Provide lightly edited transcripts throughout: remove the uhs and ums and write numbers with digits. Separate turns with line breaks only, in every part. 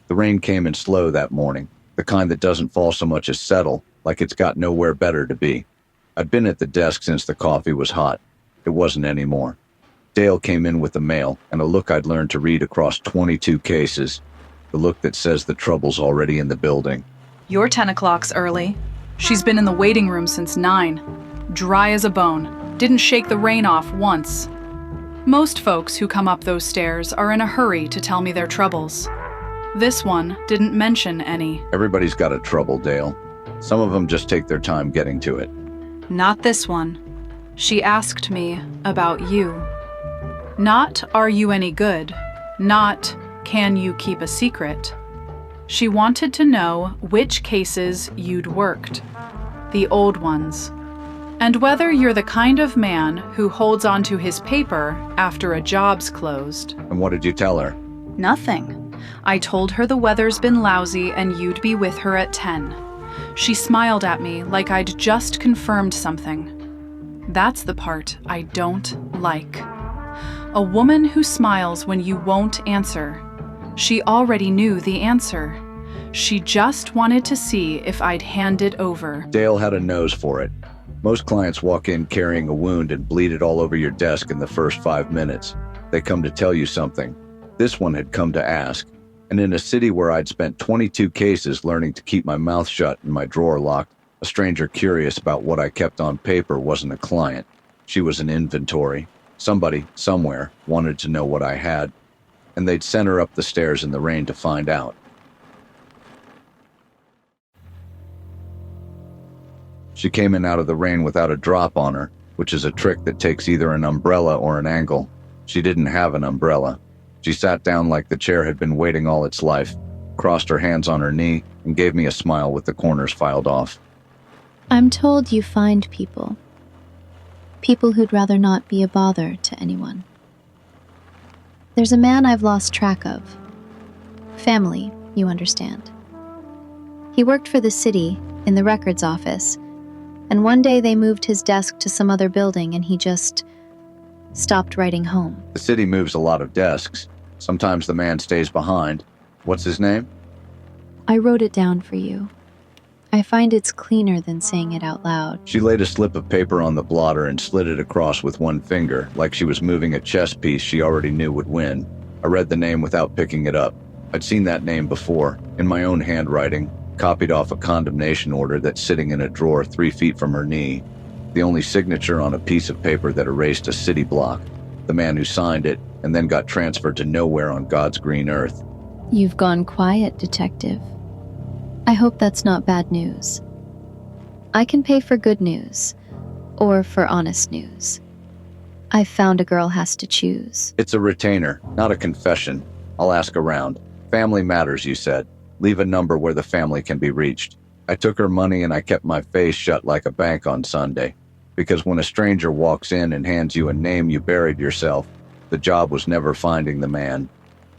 The rain came in slow that morning, the kind that doesn't fall so much as settle, like it's got nowhere better to be. I'd been at the desk since the coffee was hot. It wasn't anymore. Dale came in with the mail and a look I'd learned to read across 22 cases. The look that says the trouble's already in the building.
Your 10 o'clock's early. She's been in the waiting room since 9. Dry as a bone. Didn't shake the rain off once. Most folks who come up those stairs are in a hurry to tell me their troubles. This one didn't mention any.
Everybody's got a trouble, Dale. Some of them just take their time getting to it.
Not this one. She asked me about you. Not, are you any good? Not, can you keep a secret? She wanted to know which cases you'd worked. The old ones. And whether you're the kind of man who holds onto his paper after a job's closed.
And what did you tell her?
Nothing. I told her the weather's been lousy and you'd be with her at 10. She smiled at me like I'd just confirmed something. That's the part I don't like. A woman who smiles when you won't answer. She already knew the answer. She just wanted to see if I'd hand it over.
Dale had a nose for it. Most clients walk in carrying a wound and bleed it all over your desk in the first 5 minutes. They come to tell you something. This one had come to ask. And in a city where I'd spent 22 cases learning to keep my mouth shut and my drawer locked, a stranger curious about what I kept on paper wasn't a client. She was an inventory. Somebody, somewhere, wanted to know what I had, and they'd sent her up the stairs in the rain to find out. She came in out of the rain without a drop on her, which is a trick that takes either an umbrella or an angle. She didn't have an umbrella. She sat down like the chair had been waiting all its life, crossed her hands on her knee, and gave me a smile with the corners filed off.
I'm told you find people. People who'd rather not be a bother to anyone. There's a man I've lost track of. Family, you understand. He worked for the city, in the records office, and one day they moved his desk to some other building and he just stopped writing home.
The city moves a lot of desks. Sometimes the man stays behind. What's his name?
I wrote it down for you. I find it's cleaner than saying it out loud.
She laid a slip of paper on the blotter and slid it across with one finger, like she was moving a chess piece she already knew would win. I read the name without picking it up. I'd seen that name before, in my own handwriting, copied off a condemnation order that's sitting in a drawer 3 feet from her knee. The only signature on a piece of paper that erased a city block. The man who signed it, and then got transferred to nowhere on God's green earth.
You've gone quiet, detective. I hope that's not bad news. I can pay for good news, or for honest news. I've found a girl has to choose.
It's a retainer, not a confession. I'll ask around. Family matters, you said. Leave a number where the family can be reached. I took her money and I kept my face shut like a bank on Sunday. Because when a stranger walks in and hands you a name you buried yourself, the job was never finding the man.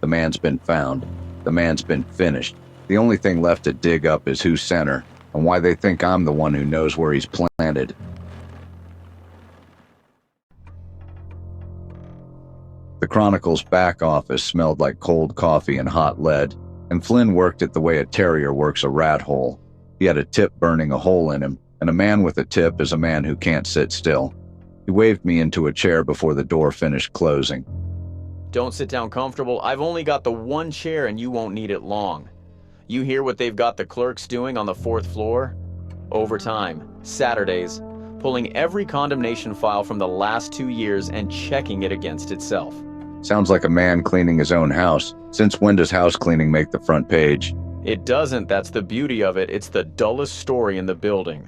The man's been found. The man's been finished. The only thing left to dig up is who sent her, and why they think I'm the one who knows where he's planted. The Chronicle's back office smelled like cold coffee and hot lead, and Flynn worked it the way a terrier works a rat hole. He had a tip burning a hole in him, and a man with a tip is a man who can't sit still. He waved me into a chair before the door finished closing.
Don't sit down comfortable. I've only got the one chair and you won't need it long. You hear what they've got the clerks doing on the 4th floor? Overtime, Saturdays, pulling every condemnation file from the last 2 years and checking it against itself.
Sounds like a man cleaning his own house. Since when does house cleaning make the front page?
It doesn't, that's the beauty of it. It's the dullest story in the building.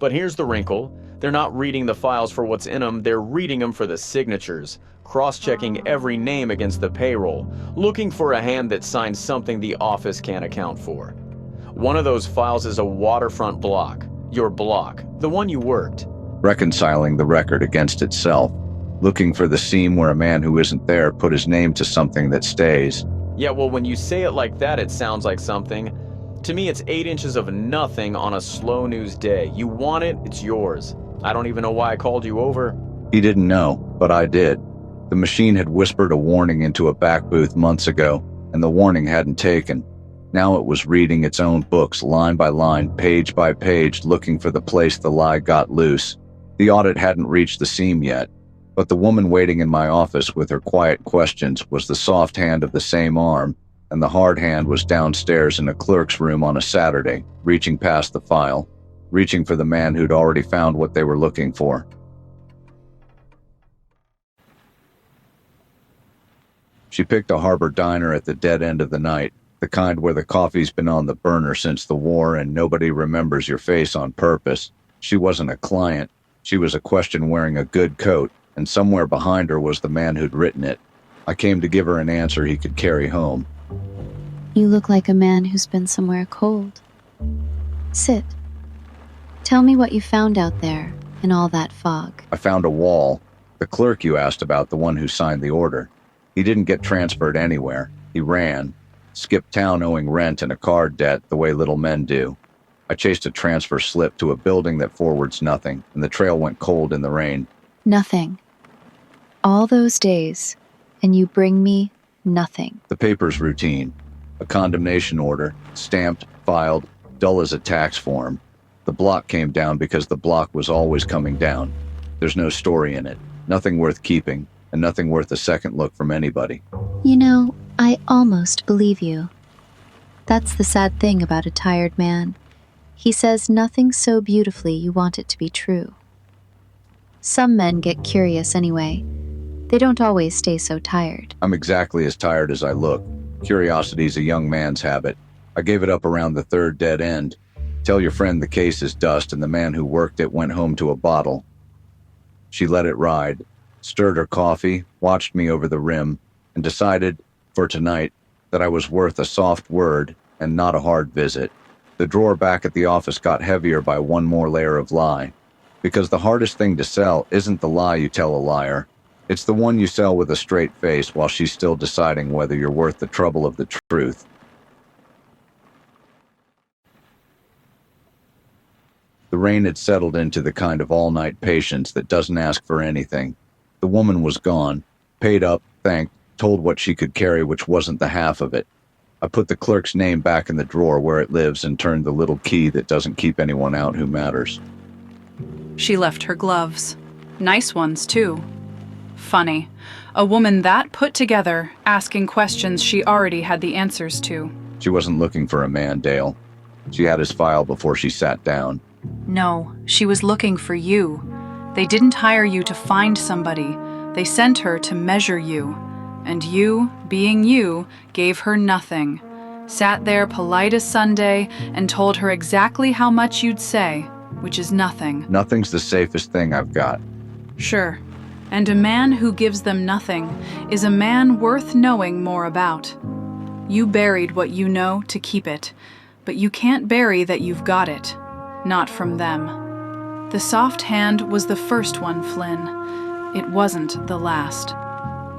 But here's the wrinkle. They're not reading the files for what's in them, they're reading them for the signatures, cross-checking every name against the payroll, looking for a hand that signed something the office can't account for. One of those files is a waterfront block, your block, the one you worked.
Reconciling the record against itself, looking for the seam where a man who isn't there put his name to something that stays.
Yeah, well, when you say it like that, it sounds like something. To me, it's 8 inches of nothing on a slow news day. You want it, it's yours. I don't even know why I called you over.
He didn't know, but I did. The machine had whispered a warning into a back booth months ago, and the warning hadn't taken. Now it was reading its own books line by line, page by page, looking for the place the lie got loose. The audit hadn't reached the seam yet, but the woman waiting in my office with her quiet questions was the soft hand of the same arm, and the hard hand was downstairs in a clerk's room on a Saturday, reaching past the file, reaching for the man who'd already found what they were looking for. She picked a harbor diner at the dead end of the night, the kind where the coffee's been on the burner since the war and nobody remembers your face on purpose. She wasn't a client. She was a question wearing a good coat, and somewhere behind her was the man who'd written it. I came to give her an answer he could carry home.
You look like a man who's been somewhere cold. Sit. Tell me what you found out there in all that fog.
I found a wall. The clerk you asked about, the one who signed the order. He didn't get transferred anywhere. He ran. Skipped town owing rent and a card debt the way little men do. I chased a transfer slip to a building that forwards nothing, and the trail went cold in the rain.
Nothing. All those days, and you bring me nothing.
The paper's routine. A condemnation order, stamped, filed, dull as a tax form. The block came down because the block was always coming down. There's no story in it, nothing worth keeping, and nothing worth a second look from anybody.
You know, I almost believe you. That's the sad thing about a tired man. He says nothing so beautifully you want it to be true. Some men get curious anyway. They don't always stay so tired.
I'm exactly as tired as I look. Curiosity's a young man's habit. I gave it up around the third dead end. Tell your friend the case is dust and the man who worked it went home to a bottle. She let it ride, stirred her coffee, watched me over the rim, and decided, for tonight, that I was worth a soft word and not a hard visit. The drawer back at the office got heavier by one more layer of lie. Because the hardest thing to sell isn't the lie you tell a liar. It's the one you sell with a straight face while she's still deciding whether you're worth the trouble of the truth. The rain had settled into the kind of all-night patience that doesn't ask for anything. The woman was gone, paid up, thanked, told what she could carry, which wasn't the half of it. I put the clerk's name back in the drawer where it lives and turned the little key that doesn't keep anyone out who matters.
She left her gloves. Nice ones, too. Funny. A woman that put together, asking questions she already had the answers to.
She wasn't looking for a man, Dale. She had his file before she sat down.
No, she was looking for you. They didn't hire you to find somebody. They sent her to measure you. And you, being you, gave her nothing. Sat there polite as Sunday and told her exactly how much you'd say, which is nothing.
Nothing's the safest thing I've got.
Sure. And a man who gives them nothing is a man worth knowing more about. You buried what you know to keep it, but you can't bury that you've got it. Not from them. The soft hand was the first one, Flynn. It wasn't the last.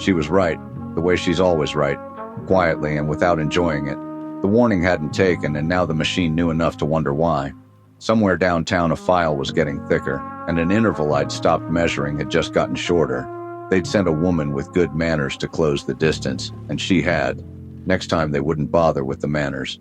She was right, the way she's always right, quietly and without enjoying it. The warning hadn't taken, and now the machine knew enough to wonder why. Somewhere downtown a file was getting thicker, and an interval I'd stopped measuring had just gotten shorter. They'd sent a woman with good manners to close the distance, and she had. Next time they wouldn't bother with the manners.